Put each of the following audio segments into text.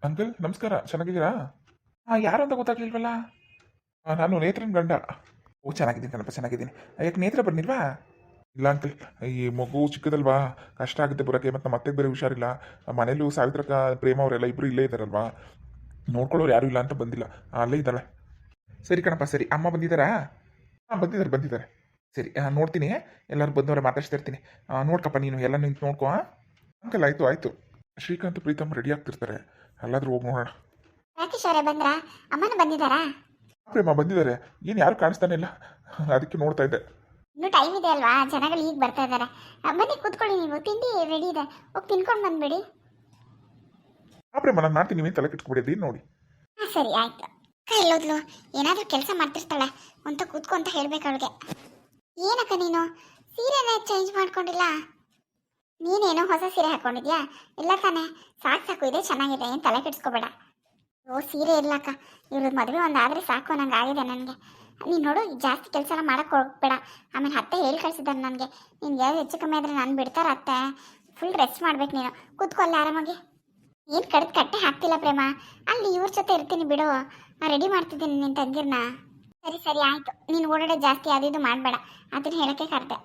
Uncle ನಮಸ್ಕಾರ, ಚೆನ್ನಾಗಿದ್ದೀರಾ? ಯಾರು ಅಂತ ಗೊತ್ತಾಗ್ಲಿಲ್ವಲ್ಲ. ನಾನು ನೇತ್ರನ್ ಗಂಡ. ಓ, ಚೆನ್ನಾಗಿದ್ದೀನಿ ಕಣಪ್ಪ, ಚೆನ್ನಾಗಿದ್ದೀನಿ. ಯಾಕೆ ನೇತ್ರ ಬರ್ನಿಲ್ವಾ? ಇಲ್ಲ ಅಂಕಲ್, ಈ ಮಗು ಚಿಕ್ಕದಲ್ವಾ, ಕಷ್ಟ ಆಗುತ್ತೆ ಬರೋಕ್ಕೆ. ಮತ್ತು ನಮ್ಮ ಅತ್ತೆಗೆ ಬೇರೆ ಹುಷಾರಿಲ್ಲ. ಮನೇಲೂ ಸಾವಿತ್ರಕ್ಕ ಪ್ರೇಮ ಅವರೆಲ್ಲ ಇಬ್ಬರು ಇಲ್ಲೇ ಇದ್ದಾರಲ್ವಾ, ನೋಡ್ಕೊಳ್ಳೋರು ಯಾರೂ ಇಲ್ಲ ಅಂತ ಬಂದಿಲ್ಲ. ಅಲ್ಲೇ ಇದ್ದಾಳೆ. ಸರಿ ಕಣಪ್ಪ, ಸರಿ. ಅಮ್ಮ ಬಂದಿದ್ದಾರಾ? ಬಂದಿದ್ದಾರೆ ಬಂದಿದ್ದಾರೆ. ಸರಿ, ನೋಡ್ತೀನಿ. ಎಲ್ಲರೂ ಬಂದವರೆ ಮಾತಾಡ್ಸ್ತಿರ್ತೀನಿ. ನೋಡ್ಕಪ್ಪ ನೀನು ಎಲ್ಲ ನಿಂತು ನೋಡ್ಕೊ. ಅಂಕಲ್ ಆಯಿತು ಆಯಿತು. ಶ್ರೀಕಾಂತ್ ಪ್ರೀತಮ್ ರೆಡಿ ಆಗ್ತಿರ್ತಾರೆ, ಎಲ್ಲಾದರೂ ಹೋಗಿ ನೋಡೋಣ. ರಾಕೇಶ್ ಅವರೇ ಬಂದ್ರಾ? ಅಮ್ಮನ ಬಂದಿದ್ದಾರಾ? ಪ್ರೇಮ ಬಂದಿದ್ದಾರೆ. ಏನು ಯಾರು ಕಾಣಿಸ್ತಾನೆ ಇಲ್ಲ, ಅದಕ್ಕೆ ನೋಡ್ತಾ ಇದ್ದೆ. ಇನ್ನೂ ಟೈಮ್ ಇದೆ ಅಲ್ವಾ, ಜನಗಳು ಈಗ ಬರ್ತಾ ಇದ್ದಾರೆ. ಬನ್ನಿ ಕೂತ್ಕೊಳ್ಳಿ, ನೀವು ತಿಂಡಿ ರೆಡಿ ಇದೆ, ಹೋಗಿ ತಿನ್ಕೊಂಡು ಬಂದ್ಬಿಡಿ. ಪ್ರೇಮ ನಾನು ಮಾಡ್ತೀನಿ, ನೀವೇನು ತಲೆ ಕೆಟ್ಕೊಬಿಡಿದ್ದೀನಿ ನೋಡಿ. ಹಾಂ ಸರಿ ಆಯ್ತು. ಅಕ್ಕ ಎಲ್ಲೋದ್ಲು? ಏನಾದರೂ ಕೆಲಸ ಮಾಡ್ತಿರ್ತಾಳೆ ಅಂತ ಕೂತ್ಕೊ ಅಂತ ಹೇಳ್ಬೇಕು ಅವಳಿಗೆ. ಏನಕ್ಕ ನೀನು ಸೀರೆನ ಚೇಂಜ್ ಮಾಡ್ಕೊಂಡಿಲ್ಲ? ನೀನೇನೋ ಹೊಸ ಸೀರೆ ಹಾಕೊಂಡಿದ್ಯಾ? ಇಲ್ಲ ತಾನೆ, ಸಾಕು ಸಾಕು, ಇದೆ ಚೆನ್ನಾಗಿದೆ, ಏನು ತಲೆ ಕೆಡಿಸ್ಕೋಬೇಡ. ಓ ಸೀರೆ ಇರ್ಲಕ್ಕ, ಇವ್ರದ್ದು ಮದುವೆ ಒಂದಾದರೆ ಸಾಕು ನಂಗೆ ಆಗಿದೆ. ನನಗೆ ನೀನು ನೋಡು, ಜಾಸ್ತಿ ಕೆಲಸ ಎಲ್ಲ ಮಾಡೋಕ್ಕೆ ಹೋಗ್ಬೇಡ. ಆಮೇಲೆ ಅತ್ತೆ ಹೇಳಿ ಕಳಿಸಿದ್ದಾರೆ ನನಗೆ, ನಿನ್ಗೆ ಯಾರು ಹೆಚ್ಚು ಕಮ್ಮಿ ಆದರೆ ನಾನು ಬಿಡ್ತಾರೆ ಅತ್ತೆ. ಫುಲ್ ರೆಸ್ಟ್ ಮಾಡ್ಬೇಕು ನೀನು, ಕೂತ್ಕೊಳ್ಳ ಆರಾಮಾಗಿ. ಏನು ಕಡ್ದು ಕಟ್ಟೆ ಹಾಕ್ತಿಲ್ಲ ಪ್ರೇಮ, ಅಲ್ಲಿ ಇವ್ರ ಜೊತೆ ಇರ್ತೀನಿ ಬಿಡು. ನಾನು ರೆಡಿ ಮಾಡ್ತಿದ್ದೀನಿ ನಿನ್ನ ತಂಗಿರ್ನ. ಸರಿ ಸರಿ ಆಯಿತು, ನೀನು ಓಡಾಡೋ ಜಾಸ್ತಿ ಅದು ಮಾಡಬೇಡ, ಅದನ್ನು ಹೇಳೋಕ್ಕೆ ಕರೆದೆ.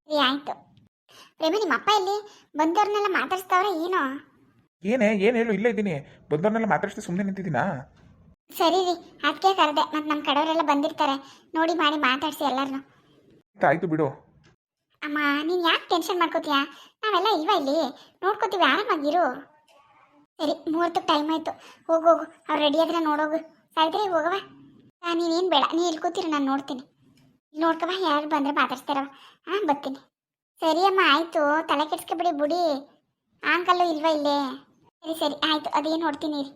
ಸರಿ ಆಯಿತು. ಪ್ರೇಮ ನಿಮ್ಮ ಅಪ್ಪ ಇಲ್ಲಿ ಬಂದವ್ರನ್ನೆಲ್ಲ ಮಾತಾಡಿಸ್ತವ್ರೆ ಏನೋ? ಏನು ಹೇಳು, ಇಲ್ಲೇ ಇದ್ದೀನಿ. ಬಂದವ್ರನ್ನೆಲ್ಲ ಮಾತಾಡ್ಸಿ ಸುಮ್ಮನೆ ನಿಂತಿದ್ದೀನಾ? ಸರಿ ರೀ, ಅದಕ್ಕೆ ಕರೆದೆ. ಮತ್ತು ನಮ್ಮ ಕಡೆಯವರೆಲ್ಲ ಬಂದಿರ್ತಾರೆ, ನೋಡಿ ಮಾಡಿ ಮಾತಾಡಿಸಿ ಎಲ್ಲರನ್ನು. ಆಯಿತು ಬಿಡು. ಅಮ್ಮ ನೀನು ಯಾಕೆ ಟೆನ್ಷನ್ ಮಾಡ್ಕೋತೀಯಾ? ನಾವೆಲ್ಲ ಇಲ್ವಾ ಇಲ್ಲಿ, ನೋಡ್ಕೋತೀವಿ, ಆರಾಮಾಗಿರು. ಸರಿ, ಮುಹೂರ್ತಕ್ಕೆ ಟೈಮ್ ಆಯಿತು, ಹೋಗೋಗು. ಅವ್ರು ರೆಡಿ ಆದರೆ ನೋಡೋಗು. ಸಾಯ್ತ್ರಿ ಹೋಗವ. ನೀನೇನು ಬೇಡ, ನೀ ಇಲ್ಲಿ ಕೂತಿರು, ನಾನು ನೋಡ್ತೀನಿ. ಇಲ್ಲಿ ನೋಡ್ಕವ, ಯಾರು ಬಂದರೆ ಮಾತಾಡ್ಸ್ತಾರವ. ಬರ್ತೀನಿ. ಸರಿ ಅಮ್ಮ ಆಯಿತು, ತಲೆ ಕೆಡ್ಸ್ಕೊಬಿಡಿ ಬಿಡಿ. ಅಂಕಲ್ಲು ಇಲ್ವಾ ಇಲ್ಲೇ? ಸರಿ ಸರಿ ಆಯಿತು, ಅದೇನು ನೋಡ್ತೀನಿ ರೀ.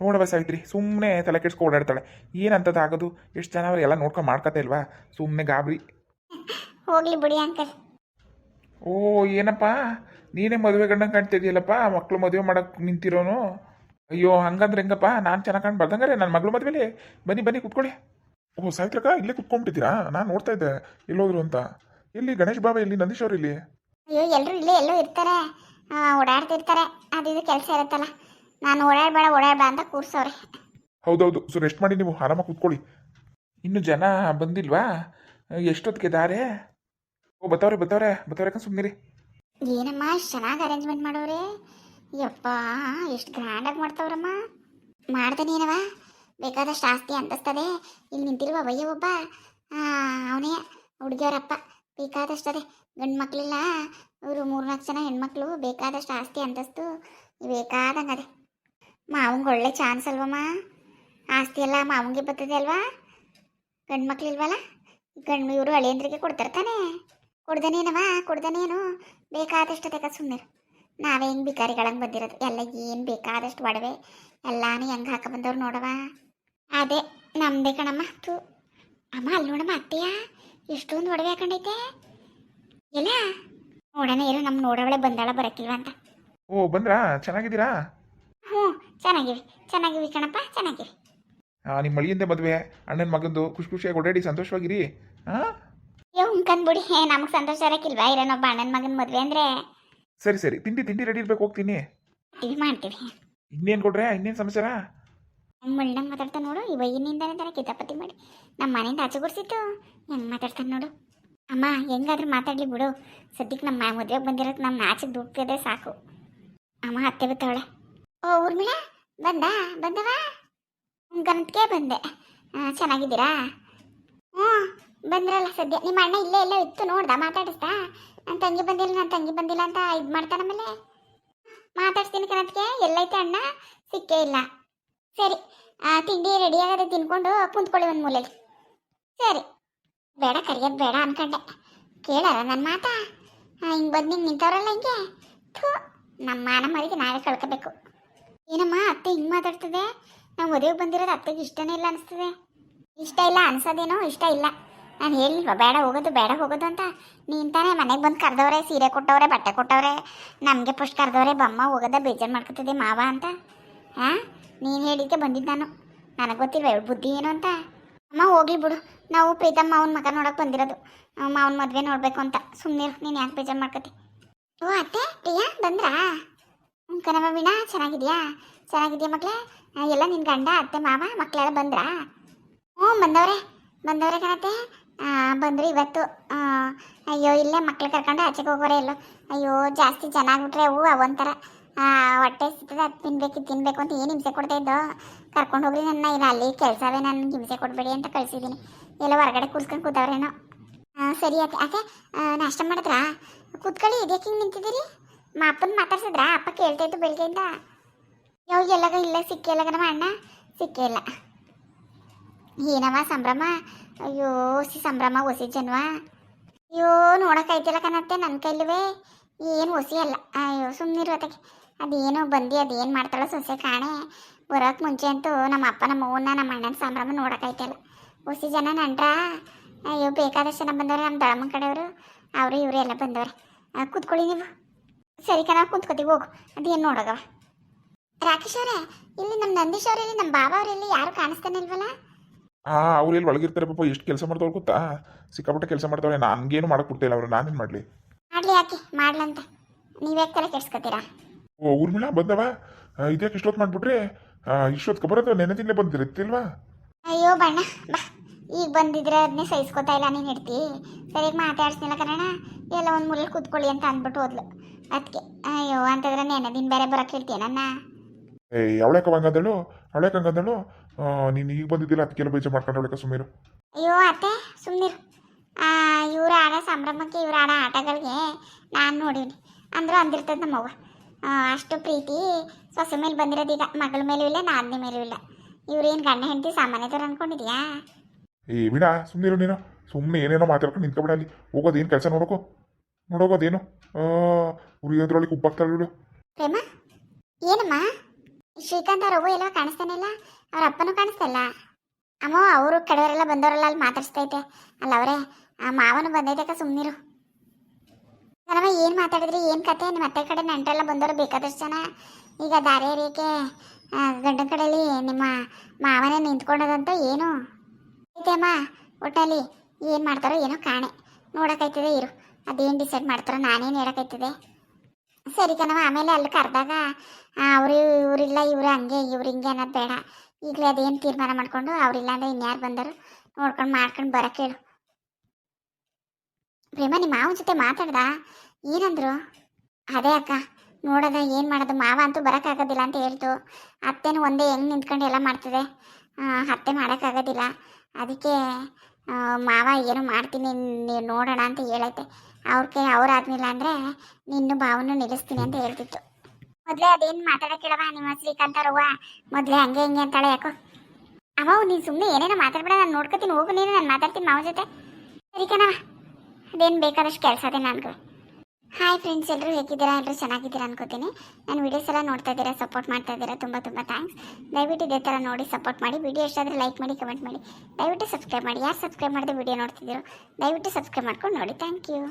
ನೋಡವ ಸಾವಿತ್ರಿ, ಸುಮ್ಮನೆ ತಲೆ ಕೆಡ್ಸ್ಕೊ ಓಡಾಡ್ತಾಳೆ. ಏನಂತದ್ದು ಆಗೋದು? ಎಷ್ಟು ಜನ ಅವ್ರು ಎಲ್ಲ ನೋಡ್ಕೊಂಡು ಮಾಡ್ಕತ್ತೆ ಇಲ್ವಾ, ಸುಮ್ಮನೆ ಗಾಬರಿ. ಹೋಗ್ಲಿ ಬಿಡಿ ಅಂಕಲ್. ಓ ಏನಪ್ಪ, ನೀನೇ ಮದುವೆ ಗಂಡಂಗೆ ಕಾಣ್ತಿದ್ದೀಯಲ್ಲಪ್ಪ, ಮಕ್ಕಳು ಮದುವೆ ಮಾಡೋಕ್ಕೆ ನಿಂತಿರೋನು. ಅಯ್ಯೋ ಹಂಗಂದ್ರೆ ಹೆಂಗಪ್ಪ, ನಾನು ಚೆನ್ನಾಗಿ ಕಾಣ್ ಬರ್ದಂಗಾರೆ ನನ್ನ ಮಗಳು ಮದುವೆಲಿ. ಬನ್ನಿ ಬನ್ನಿ ಕೂತ್ಕೊಳ್ಳಿ. ಓಹ್ ಸಾಯ್ತ್ರಕ್ಕ, ಇಲ್ಲೇ ಕುತ್ಕೊಂಡ್ಬಿಟ್ಟಿದ್ದೀರಾ? ನಾನು ನೋಡ್ತಾ ಇದ್ದೆ ಎಲ್ಲೋದ್ರು ಅಂತ. ಎಲ್ಲಿ ಗಣೇಶ್ ಬಾಬಾ, ಎಲ್ಲಿ ನಂದೀಶ್ ಅವ್ರು ಇಲ್ಲಿ? ಅಯ್ಯೋ ಎಲ್ಲರೂ ಇಲ್ಲೇ ಎಲ್ಲೋ ಇರ್ತಾರೆ, ಓಡಾಡ್ತಿರ್ತಾರೆ, ಅದು ಇದು ಕೆಲಸ ಇರುತ್ತಲ್ಲ. ನಾನು ಓಡಾಡಬೇಡ ಅಂತ ಕೂರ್ಸವ್ರೆ. ಹೌದೌದು, ಸೊ ರೆಸ್ಟ್ ಮಾಡಿ, ನೀವು ಆರಾಮಾಗಿ ಕೂತ್ಕೊಳ್ಳಿ. ಇನ್ನು ಜನ ಬಂದಿಲ್ವಾ? ಎಷ್ಟೊತ್ತಿಗೆ ದಾರೆ? ಓ ಬತ್ತವ್ರೆ ಬತ್ತವ್ರೆ ಬತ್ತವ್ರೆ, ಸುಮ್ಮನಿರಿ. ಏನಮ್ಮ ಇಷ್ಟು ಚೆನ್ನಾಗಿ ಅರೇಂಜ್ಮೆಂಟ್ ಮಾಡೋರೆ, ಯಪ್ಪ ಎಷ್ಟು ಗ್ರ್ಯಾಂಡಾಗಿ ಮಾಡ್ತಾವ್ರಮ್ಮ. ಮಾಡ್ತಾನೇನವ, ಬೇಕಾದಷ್ಟು ಆಸ್ತಿ ಅಂತಸ್ತದೆ. ಇಲ್ಲಿ ನಿಂತಿರುವ ವಯ್ಯ ಒಬ್ಬ, ಅವನೇ ಹುಡುಗಿಯವರಪ್ಪ. ಬೇಕಾದಷ್ಟದೆ, ಗಂಡು ಮಕ್ಕಳಿಲ್ಲ, ಇವರು 3-4 ಜನ ಹೆಣ್ಮಕ್ಳು. ಬೇಕಾದಷ್ಟು ಆಸ್ತಿ ಅಂತಸ್ತು ಬೇಕಾದಂಗೆ ಅದೇ. ಮಾವಂಗೆ ಒಳ್ಳೆ ಚಾನ್ಸ್ ಅಲ್ವಮ್ಮ, ಆಸ್ತಿ ಎಲ್ಲ ಮಾವಂಗೆ ಬರ್ತದೆ ಅಲ್ವಾ. ಗಂಡು ಮಕ್ಳಿಲ್ವಲ್ಲ, ಗಂಡು ಇವರು ಹಳೆಯಂದ್ರಿಗೆ ಕೊಡ್ತಾರೆ ತಾನೆ. ಕೊಡ್ದನೇನು ಬೇಕಾದಷ್ಟು ತೆಗ ಸುಮ್ಮನೆ. ನಾವೇ ಹೆಂಗೆ ಬಿಕಾರಿಗಳಂಗೆ ಬಂದಿರೋದು, ಎಲ್ಲ ಏನು ಬೇಕಾದಷ್ಟು ಒಡವೆ ಎಲ್ಲಾನು ಹೆಂಗೆ ಹಾಕ ಬಂದವ್ರು ನೋಡವ. ಅದೇ ನಮ್ಮದೇ ಕಣಮ್ಮ. ತೂ ಅಮ್ಮ, ಅಲ್ಲಿ ನೋಡಮ್ಮ ಅತ್ತೆಯ ಎಷ್ಟೊಂದು ಒಡವೆ ಹಾಕೊಂಡೈತೆ. ಎಲ್ಲ ನೋಡೋಣ ಇರು, ನಮ್ಮ ನೋಡವಳೆ ಬಂದಾಳ ಬರಕ್ಕಿಲ್ವ ಅಂತ. ಓ ಬಂದ್ರಾ? ಚೆನ್ನಾಗಿದ್ದೀರಾ? ಹ್ಞೂ ಚೆನ್ನಾಗಿವಿ ಕಣಪ್ಪ, ಚೆನ್ನಾಗಿವಿ. ನಿಮ್ಮ ಮಳಿಯಿಂದ ಮದುವೆ, ಅಣ್ಣನ ಮಗಂದು, ಖುಷಿಯಾಗಿ ಓಡಾಡಿ ಸಂತೋಷವಾಗಿರಿ. ಅಯ್ಯೋ ಉಂಕಂದ್ಬಿಡಿ, ನಮಗೆ ಸಂತೋಷ ಇರಕ್ಕಿಲ್ವಾ ಇರೋನೊಬ್ಬ ಅಣ್ಣನ ಮಗನ ಮದುವೆ ಅಂದರೆ. ಸರಿ ತಿಂಡಿ ರೆಡಿ ಇರ್ಬೇಕು, ಹೋಗ್ತೀನಿ. ಮಾಡ್ತೀವಿ. ಇನ್ನೇನು ಕೊಡ್ರೆ, ಇನ್ನೇನು ಸಮಾಚಾರ? ಹೆಂಗೆ ಮಳ್ಳಂಗೆ ಮಾತಾಡ್ತಾನೆ ನೋಡು, ಈ ವಯ್ಯನಿಂದಾನೆ ತಾನೆ ಕಿತಾಪತಿ ಮಾಡಿ ನಮ್ಮ ಮನೆಯಿಂದ ಆಚೆ ಗುಡಿಸಿತ್ತು. ಹೆಂಗೆ ಮಾತಾಡ್ತಾನೆ ನೋಡು. ಅಮ್ಮ ಹೆಂಗಾದ್ರೂ ಮಾತಾಡಲಿ ಬಿಡು, ಸದ್ಯಕ್ಕೆ ನಮ್ಮ ಮದುವೆಗೆ ಬಂದಿರೋದು ನಮ್ಮ ಆಚೆಗೆ ದುಡ್ತಿದೆ ಸಾಕು. ಅಮ್ಮ ಅತ್ತೆ ಬತ್ತವಳೆ. ಓ ಊರ್ಮಿಳ ಬಂದವ ಗಂಟಕ್ಕೆ ಬಂದೆ. ಚೆನ್ನಾಗಿದ್ದೀರಾ? ಹ್ಞೂ ಬಂದ್ರಲ್ಲ ಸದ್ಯ. ನಿಮ್ಮ ಅಣ್ಣ ಇಲ್ಲೇ ಎಲ್ಲೋ ಇತ್ತು ನೋಡ್ದ, ಮಾತಾಡಿಸ್ತಾ? ನನ್ನ ತಂಗಿ ಬಂದಿಲ್ಲ ಅಂತ ಇದು ಮಾಡ್ತಾನೆ. ಆಮೇಲೆ ಮಾತಾಡ್ಸ್ತೀನಿ ಕಣತ್ಗೆ, ಎಲ್ಲೈತೆ ಅಣ್ಣ, ಸಿಕ್ಕೇ ಇಲ್ಲ. ಸರಿ, ತಿಂಡಿ ರೆಡಿ ಆಗದೆ ತಿನ್ಕೊಂಡು ಕುಂತ್ಕೊಳ್ಳಿ ಒಂದು ಮೂಲೆಯಲ್ಲಿ. ಸರಿ, ಬೇಡ ಕರಿಯೋದು ಬೇಡ ಅನ್ಕೊಂಡೆ, ಕೇಳಲ್ಲ ನನ್ನ ಮಾತಾ. ಹಿಂಗೆ ಬಂದು ನಿಂತವ್ರಲ್ಲ ಹಿಂಗೆ. ಥೂ, ನಮ್ಮ ಮಾನ ಮರಿಗೆ ನಾವೇ ಕಳ್ಕೋಬೇಕು. ಏನಮ್ಮ ಅತ್ತೆ ಹಿಂಗೆ ಮಾತಾಡ್ತದೆ? ನಾವು ಮದುವೆಗೆ ಬಂದಿರೋದು ಅತ್ತೆಗೆ ಇಷ್ಟನೇ ಇಲ್ಲ ಅನಿಸ್ತದೆ. ಇಷ್ಟ ಇಲ್ಲ ಅನ್ಸೋದೇನೋ, ಇಷ್ಟ ಇಲ್ಲ. ನಾನು ಹೇಳಿಲ್ವ ಬೇಡ ಹೋಗೋದು ಅಂತ. ನೀನು ತಾನೇ ಮನೆಗೆ ಬಂದು ಕರೆದವ್ರೆ, ಸೀರೆ ಕೊಟ್ಟವ್ರೆ, ಬಟ್ಟೆ ಕೊಟ್ಟವ್ರೆ, ನಮಗೆ ಫಸ್ಟ್ ಕರೆದವ್ರೆ. ಬಮ್ಮ ಹೋಗೋದ ಬೇಜಾರು ಮಾಡ್ಕೊತದೆ ಮಾವ ಅಂತ. ನೀನು ಹೇಳಿದ್ದೆ ಬಂದಿದ್ದು ನಾನು, ನನಗೆ ಗೊತ್ತಿಲ್ವ ಬುದ್ಧಿ ಏನು ಅಂತ. ಅಮ್ಮ ಹೋಗ್ಲಿ ಬಿಡು, ನಾವು ಪ್ರೀತಮ್ಮ ಮಾವನ ಮಗ ನೋಡೋಕೆ ಬಂದಿರೋದು, ಮಾವನ ಮದುವೆ ನೋಡಬೇಕು ಅಂತ. ಸುಮ್ಮನಿರು, ನೀನು ಯಾಕೆ ಬೇಜಾರು ಮಾಡ್ಕೊತಿ? ಓ ಅತ್ತೆ ಪ್ರಿಯಾ ಬಂದ್ರಾ? ಕಣವ ವೀಣಾ ಚೆನ್ನಾಗಿದ್ಯಾ ಮಕ್ಕಳೇ ಎಲ್ಲ ನಿನ್ನ ಗಂಡ ಅತ್ತೆ ಮಾವ ಮಕ್ಕಳೆಲ್ಲ ಬಂದ್ರಾ? ಹ್ಞೂ ಬಂದವ್ರೆ ಕಣತ್ತೆ. ಬಂದರು ಇವತ್ತು. ಅಯ್ಯೋ ಇಲ್ಲೇ ಮಕ್ಳು ಕರ್ಕೊಂಡು ಆಚೆಗೆ ಹೋಗೋರೆ ಎಲ್ಲೋ. ಅಯ್ಯೋ ಜಾಸ್ತಿ ಜನ ಆಗ್ಬಿಟ್ರೆ ಅವು ಅವೊಂಥರ ಹೊಟ್ಟೆ ಸಿಗ್ತದೆ, ಅದು ತಿನ್ಬೇಕು ಅಂತ ಏನು ಹಿಂಸೆ ಕೊಡ್ತಾ ಇದ್ದೋ. ಕರ್ಕೊಂಡು ಹೋಗ್ರಿ ನನ್ನ, ಇಲ್ಲ ಅಲ್ಲಿ ಕೆಲಸವೇ ನನಗೆ ಹಿಂಸೆ ಕೊಡಬೇಡಿ ಅಂತ ಕಳಿಸಿದ್ದೀನಿ. ಎಲ್ಲ ಹೊರಗಡೆ ಕೂರ್ಸ್ಕೊಂಡು ಕೂತವ್ರೇನೋ. ಸರಿ ಯಾಕೆ ನಾಷ್ಟ ಮಾಡಿದ್ರಾ? ಕೂತ್ಕೊಳ್ಳಿ, ಇದಕ್ಕೆ ಹಿಂಗೆ ನಿಂತಿದ್ದೀರಿ? ಅಪ್ಪನ ಮಾತಾಡ್ಸಿದ್ರಾ? ಅಪ್ಪ ಕೇಳ್ತಾ ಇದ್ದು ಬೆಳಗ್ಗೆಯಿಂದ. ಎಲ್ಲಗ ಇಲ್ಲ ಸಿಕ್ಕಿಲ್ಲ ನಮ್ಮ ಅಣ್ಣ, ಸಿಕ್ಕೇ ಇಲ್ಲ. ಏನವ ಸಂಭ್ರಮ? ಅಯ್ಯೋ ಹೊಸಿ ಸಂಭ್ರಮ, ಹೊಸಿ ಜನ್ವ. ಅಯ್ಯೋ ನೋಡೋಕ್ಕಾಯ್ತಿಲ್ಲ ಕಣತ್ತೆ ನನ್ನ ಕೈಲುವೆ. ಏನು ಹೊಸಿ ಅಲ್ಲ. ಅಯ್ಯೋ ಸುಮ್ಮನಿರೋದಕ್ಕೆ ಅದೇನು ಬಂದು ಅದೇನು ಮಾಡ್ತಾಳೋ ಸೊಸೆ ಕಾಣೆ. ಬರೋಕ್ಕೆ ಮುಂಚೆ ಅಂತೂ ನಮ್ಮ ಅಪ್ಪ ನಮ್ಮ ಅವ್ವನ್ನ ನಮ್ಮ ಅಣ್ಣನ ಸಂಭ್ರಮ ನೋಡೋಕ್ಕಾಯ್ತಿಲ್ಲ. ಹೊಸಿ ಜನ ನಂಟ್ರ. ಅಯ್ಯೋ ಬೇಕಾದಷ್ಟು ಜನ ಬಂದವ್ರೆ, ನಮ್ಮ ದೊಡ್ಡಮ್ಮನ ಕಡೆಯವರು ಅವರು ಇವರು ಎಲ್ಲ ಬಂದವ್ರೆ. ಕೂತ್ಕೊಳ್ಳಿ ನೀವು. ಸರಿ ಕಣ ಕೂತ್ಕೋತೀವಿ, ಹೋಗು. ಅದೇನು ನೋಡೋಗವ. ರಾಕೇಶ್ ಅವರೇ, ಇಲ್ಲಿ ನಮ್ಮ ನಂದೀಶ್ ಅವರಲ್ಲಿ ನಮ್ಮ ಬಾಬಾ ಅವರಲ್ಲಿ ಯಾರು ಕಾಣಿಸ್ತಾನೆ ಇಲ್ವಲ್ಲ? ಅವ್ರು ಎಲ್ಲಿ ಒಳಗಿರ್ತಾರೆ ಪಾಪ, ಎಷ್ಟು ಕೆಲಸ ಮಾಡ್ತಾವ್ರು ಗೊತ್ತಾ? ಸಿಕ್ಕಾಪಟ್ಟೆ ಕೆಲಸ ಮಾಡ್ತಾವ್ರೆ, ನನಗೇನು ಮಾಡಕ್ಕೆ ಕೊಡ್ತಿಲ್ಲ ಅವರು, ನಾನೇನು ಮಾಡಲಿ? ಮಾಡಲಿ ಯಾಕೆ ಮಾಡ್ಲಂತ ನೀವ್ಯಾಕೆ ತಲೆ ಕೆಡ್ಸ್ಕೊತೀರಾ? ಓ ಊರ್ಮಿಳಾ ಬಂದವ, ಇದ್ಯಾಕೆ ಇಷ್ಟೊತ್ತು ಮಾಡಿಬಿಟ್ರಿ? ಇಷ್ಟೊತ್ತು ಬರೋದು ನೆನೆದಿಂದಲೇ ಬಂದಿರುತ್ತಿಲ್ವಾ? ಅಯ್ಯೋ ಬಣ್ಣ ಬಾ, ಈಗ ಬಂದಿದ್ರೆ ಅದನ್ನೇ ಸಹಿಸ್ಕೊತಾ ಇಲ್ಲ ನೀನು ಇಡ್ತಿ. ಸರಿಯಾಗಿ ಮಾತಾಡ್ಸ್ನಿಲ್ಲ ಕಣ, ಎಲ್ಲ ಒಂದು ಮೂಲೆಯಲ್ಲಿ ಕೂತ್ಕೊಳ್ಳಿ ಅಂತ ಅಂದ್ಬಿಟ್ಟು ಹೋದ್ಲು. ಅದಕ್ಕೆ ಅಯ್ಯೋ ಅಂತಂದ್ರೆ ನೆನೆದಿನ ಬೇರೆ ಬರೋಕ್ಕೆ ಹೇಳ್ತೀಯ ನನ್ನ? ಅವಳಕ್ಕೆ ಹಂಗಂದಳು. ನೀನು ಈಗ ಬಂದಿದ್ದಿಲ್ಲ, ಅದಕ್ಕೆಲ್ಲ ಬೇಜಾರು ಮಾಡ್ಕೊಂಡು ಅವಳಕ್ಕೆ ಸುಮ್ಮೀರು. ಅಯ್ಯೋ ಅತ್ತೆ ಸುಮ್ಮನಿರು. ಇವ್ರು ಆಡೋ ಸಂಭ್ರಮಕ್ಕೆ, ಇವ್ರು ಆಡೋ ಆಟಗಳಿಗೆ ನಾನು ನೋಡೀನಿ ಅಂದರೂ ಅಂದಿರ್ತದೆ ನಮ್ಮವ್ವ. ಅಷ್ಟು ಪ್ರೀತಿ ಸೊಸೆ ಮೇಲೆ ಬಂದಿರೋದೀಗ, ಮಗಳ ಮೇಲೂ ಇಲ್ಲ, ನಾದಿನಿ ಮೇಲೂ ಇಲ್ಲ. ಇವ್ರೇನು ಗಂಡ ಹೆಂಡತಿ ಸಾಮಾನ್ಯದವ್ರು ಅಂದ್ಕೊಂಡಿದ್ಯಾ? ವೀಣಾ ಸುಮ್ಮನಿರು ನೀನು, ಸುಮ್ಮನೆ ಏನೇನೋ ಮಾತಾಡ್ಕೊಂಡು ನಿಂತ್ಕೊಬೇಡ. ಅಲ್ಲಿ ಹೋಗೋದೇನು ಕೆಲಸ ನೋಡೋಗೋದೇನು ಉರಿಯೋದ್ರೊಳಗೆ ಉಪ್ಪಾಗ್ತಾಳು. ಪ್ರೇಮ ಏನಮ್ಮ? ಶ್ರೀಕಾಂತ್ ಅವ್ರ ಅವ್ವ ಎಲ್ಲೋ ಕಾಣಿಸ್ತಾನೆ ಇಲ್ಲ, ಅವ್ರ ಅಪ್ಪನೂ ಕಾಣಿಸ್ತಲ್ಲ. ಅಮ್ಮ ಅವರು ಕಡೆಯವರೆಲ್ಲ ಬಂದವರೆಲ್ಲ ಅಲ್ಲಿ ಮಾತಾಡಿಸ್ತೈತೆ ಅಲ್ಲ ಅವರೇ. ಮಾವನು ಬಂದೈತೆ ಸುಮ್ಮನಿರು. ನನವ ಏನು ಮಾತಾಡಿದ್ರಿ, ಏನು ಕತೆ? ನಿಮ್ಮ ಅತ್ತೆ ಕಡೆ ನೆಂಟರೆಲ್ಲ ಬಂದವರು ಬೇಕಾದಷ್ಟು ಜನ. ಈಗ ದಾರಿ ಹರಿಯಕ್ಕೆ ಗಂಡನ ಕಡೆಯಲ್ಲಿ ನಿಮ್ಮ ಮಾವನೇ ನಿಂತ್ಕೊಂಡದಂತ ಏನು ಐತೆ ಅಮ್ಮ? ಒಟ್ಟಲ್ಲಿ ಏನು ಮಾಡ್ತಾರೋ ಏನೋ ಕಾಣೆ, ನೋಡೋಕ್ಕಾಯ್ತದೆ ಇರು. ಅದೇನು ಡಿಸೈಡ್ ಮಾಡ್ತಾರೋ ನಾನೇನು ಹೇಳೋಕ್ಕಾಯ್ತದೆ. ಸರಿ ಕಣವ, ಆಮೇಲೆ ಅಲ್ಲಿ ಕರೆದಾಗ ಅವರು ಇವರಿಲ್ಲ, ಇವರು ಹಂಗೆ ಇವ್ರು ಹಿಂಗೆ ಅನ್ನೋದು ಬೇಡ. ಈಗಲೇ ಅದೇನು ತೀರ್ಮಾನ ಮಾಡಿಕೊಂಡು ಅವರಿಲ್ಲ ಅಂದರೆ ಇನ್ಯಾರು ಬಂದರು ನೋಡ್ಕೊಂಡು ಮಾಡ್ಕೊಂಡು ಬರೋಕ್ಕೆ ಹೇಳು. ಪ್ರೇಮ ನಿಮ್ಮ ಮಾವನ ಜೊತೆ ಮಾತಾಡ್ದ? ಏನಂದ್ರು? ಅದೇ ಅಕ್ಕ ನೋಡೋದ ಏನು ಮಾಡೋದು, ಮಾವ ಅಂತೂ ಬರೋಕ್ಕಾಗೋದಿಲ್ಲ ಅಂತ ಹೇಳ್ತು. ಅತ್ತೆನೂ ಒಂದೇ ಹೆಂಗೆ ನಿಂತ್ಕೊಂಡು ಎಲ್ಲ ಮಾಡ್ತದೆ, ಅತ್ತೆ ಮಾಡೋಕ್ಕಾಗೋದಿಲ್ಲ. ಅದಕ್ಕೆ ಮಾವ ಏನೋ ಮಾಡ್ತೀನಿ ನೀವು ನೋಡೋಣ ಅಂತ ಹೇಳೈತೆ. ಅವ್ರಾದ್ನಿಲ್ಲ ಅಂದರೆ ನಿನ್ನೂ ಭಾವನೂ ನಿಲ್ಲಿಸ್ತೀನಿ ಅಂತ ಹೇಳ್ತಿತ್ತು. ಮೊದಲೇ ಅದೇನು ಮಾತಾಡೋಕ್ಕಿಳವ ನಿಮ್ಮ ಶ್ರೀಕಾಂತ್ ಅವ್ರವ್ವ, ಮೊದಲೇ ಹಂಗೆ ಹಿಂಗೆ ಅಂತಾಳೆ ಯಾಕೋ. ಅಮ್ಮ ನೀನು ಸುಮ್ಮನೆ ಏನೇನೋ ಮಾತಾಡ್ಬೇಡ, ನಾನು ನೋಡ್ಕೊತೀನಿ, ಹೋಗು ನೀನು, ನಾನು ಮಾತಾಡ್ತೀನಿ ಮಾವ ಜೊತೆ. ಸರಿ ಕಣವ, ಅದೇನು ಬೇಕಾದಷ್ಟು ಕೆಲಸ ಅದೇ ನನಗೆ. ಹಾಯ್ ಫ್ರೆಂಡ್ಸ್, ಎಲ್ಲರೂ ಹೇಗಿದ್ದೀರಾ? ಎಲ್ಲರೂ ಚೆನ್ನಾಗಿದ್ದೀರಾ ಅನ್ಕೋತೀನಿ. ನಾನು ವೀಡಿಯೋಸ್ ಎಲ್ಲ ನೋಡ್ತಾ ಇದ್ದೀರಾ, ಸಪೋರ್ಟ್ ಮಾಡ್ತಾ ಇದ್ದೀರಾ, ತುಂಬ ಥ್ಯಾಂಕ್ಸ್. ದಯವಿಟ್ಟು ಇದೇ ಥರ ನೋಡಿ ಸಪೋರ್ಟ್ ಮಾಡಿ. ವಿಡಿಯೋ ಎಷ್ಟಾದರೆ ಲೈಕ್ ಮಾಡಿ, ಕಮೆಂಟ್ ಮಾಡಿ, ದಯವಿಟ್ಟು ಸಬ್ಸ್ಕ್ರೈಬ್ ಮಾಡಿ. ಯಾರು ಸಬ್ಸ್ಕ್ರೈಬ್ ಮಾಡಿದೆ ವಿಡಿಯೋ ನೋಡ್ತಿದ್ದೀರೋ ದಯವಿಟ್ಟು ಸಬ್ಸ್ಕ್ರೈಬ್ ಮಾಡ್ಕೊಂಡು ನೋಡಿ. Thank you.